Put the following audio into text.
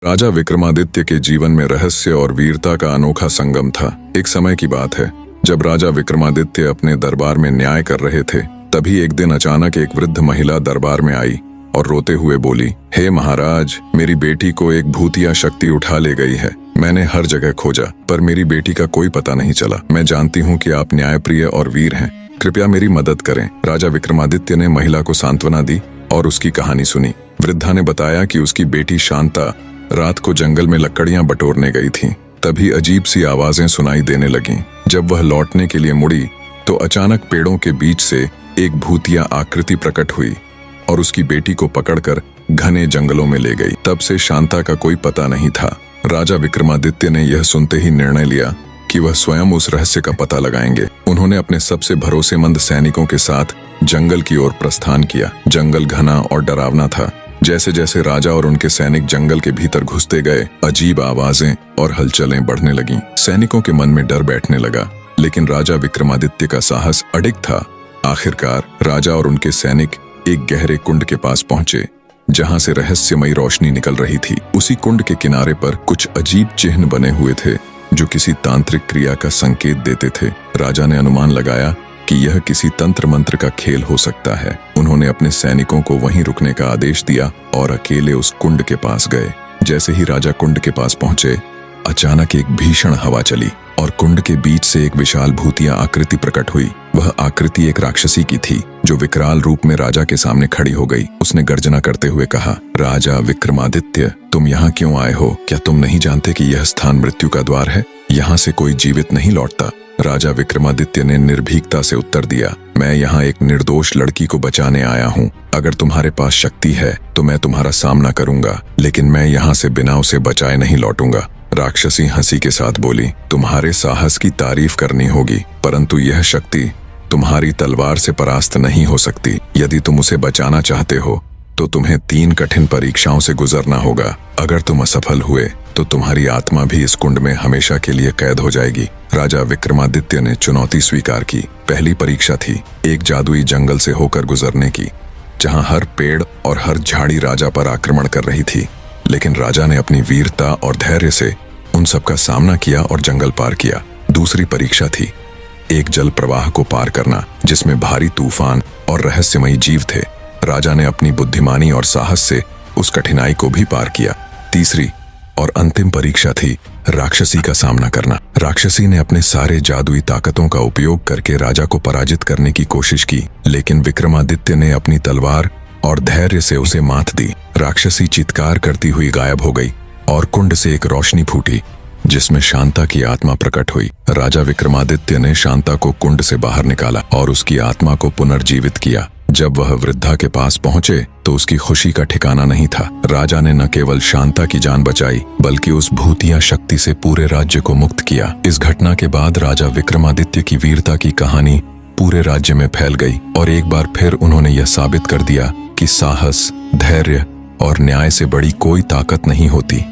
राजा विक्रमादित्य के जीवन में रहस्य और वीरता का अनोखा संगम था। एक समय की बात है जब राजा विक्रमादित्य अपने दरबार में न्याय कर रहे थे। तभी एक दिन अचानक एक वृद्ध महिला दरबार में आई और रोते हुए बोली, हे महाराज, मेरी बेटी को एक भूतिया शक्ति उठा ले गई है। मैंने हर जगह खोजा पर मेरी बेटी का कोई पता नहीं चला। मैं जानती हूँ कि आप न्यायप्रिय और वीर हैं, कृपया मेरी मदद करें। राजा विक्रमादित्य ने महिला को सांत्वना दी और उसकी कहानी सुनी। वृद्धा ने बताया कि उसकी बेटी शांता रात को जंगल में लकड़ियां बटोरने गई थी। तभी अजीब सी आवाजें सुनाई देने लगीं। जब वह लौटने के लिए मुड़ी तो अचानक पेड़ों के बीच से एक भूतिया आकृति प्रकट हुई और उसकी बेटी को पकड़कर घने जंगलों में ले गई। तब से शांता का कोई पता नहीं था। राजा विक्रमादित्य ने यह सुनते ही निर्णय लिया कि वह स्वयं उस रहस्य का पता लगाएंगे। उन्होंने अपने सबसे भरोसेमंद सैनिकों के साथ जंगल की ओर प्रस्थान किया। जंगल घना और डरावना था। जैसे जैसे राजा और उनके सैनिक जंगल के भीतर घुसते गए, अजीब आवाजें और हलचलें बढ़ने लगीं। सैनिकों के मन में डर बैठने लगा, लेकिन राजा विक्रमादित्य का साहस अडिग था। आखिरकार राजा और उनके सैनिक एक गहरे कुंड के पास पहुंचे, जहां से रहस्यमयी रोशनी निकल रही थी। उसी कुंड के किनारे पर कुछ अजीब चिन्ह बने हुए थे जो किसी तांत्रिक क्रिया का संकेत देते थे। राजा ने अनुमान लगाया कि यह किसी तंत्र मंत्र का खेल हो सकता है। उन्होंने अपने सैनिकों को वहीं रुकने का आदेश दिया और अकेले उस कुंड के पास गए। जैसे ही राजा कुंड के पास पहुंचे, अचानक एक भीषण हवा चली और कुंड के बीच से एक विशाल भूतिया आकृति प्रकट हुई। वह आकृति एक राक्षसी की थी जो विकराल रूप में राजा के सामने खड़ी हो गई। उसने गर्जना करते हुए कहा, राजा विक्रमादित्य, तुम यहाँ क्यों आए हो? क्या तुम नहीं जानते कि यह स्थान मृत्यु का द्वार है? यहाँ से कोई जीवित नहीं लौटता। राजा विक्रमादित्य ने निर्भीकता से उत्तर दिया, मैं यहाँ एक निर्दोष लड़की को बचाने आया हूँ। अगर तुम्हारे पास शक्ति है तो मैं तुम्हारा सामना करूंगा, लेकिन मैं यहाँ से बिना उसे बचाए नहीं लौटूंगा। राक्षसी हंसी के साथ बोली, तुम्हारे साहस की तारीफ करनी होगी, परंतु यह शक्ति तुम्हारी तलवार से परास्त नहीं हो सकती। यदि तुम उसे बचाना चाहते हो तो तुम्हें 3 कठिन परीक्षाओं से गुजरना होगा। अगर तुम असफल हुए तो तुम्हारी आत्मा भी इस कुंड में हमेशा के लिए कैद हो जाएगी। राजा विक्रमादित्य ने चुनौती स्वीकार की। पहली परीक्षा थी एक जादुई जंगल से होकर गुजरने की, जहां हर पेड़ और हर झाड़ी राजा पर आक्रमण कर रही थी। लेकिन राजा ने अपनी वीरता और धैर्य से उन सबका सामना किया और जंगल पार किया। दूसरी परीक्षा थी एक जल प्रवाह को पार करना, जिसमें भारी तूफान और रहस्यमयी जीव थे। राजा ने अपनी बुद्धिमानी और साहस से उस कठिनाई को भी पार किया। तीसरी और अंतिम परीक्षा थी राक्षसी का सामना करना। राक्षसी ने अपने सारे जादुई ताकतों का उपयोग करके राजा को पराजित करने की कोशिश की, लेकिन विक्रमादित्य ने अपनी तलवार और धैर्य से उसे मात दी। राक्षसी चित्कार करती हुई गायब हो गई और कुंड से एक रोशनी फूटी जिसमें शांता की आत्मा प्रकट हुई। राजा विक्रमादित्य ने शांता को कुंड से बाहर निकाला और उसकी आत्मा को पुनर्जीवित किया। जब वह वृद्धा के पास पहुंचे तो उसकी खुशी का ठिकाना नहीं था। राजा ने न केवल शांता की जान बचाई बल्कि उस भूतिया शक्ति से पूरे राज्य को मुक्त किया। इस घटना के बाद राजा विक्रमादित्य की वीरता की कहानी पूरे राज्य में फैल गई और एक बार फिर उन्होंने यह साबित कर दिया कि साहस, धैर्य और न्याय से बड़ी कोई ताकत नहीं होती।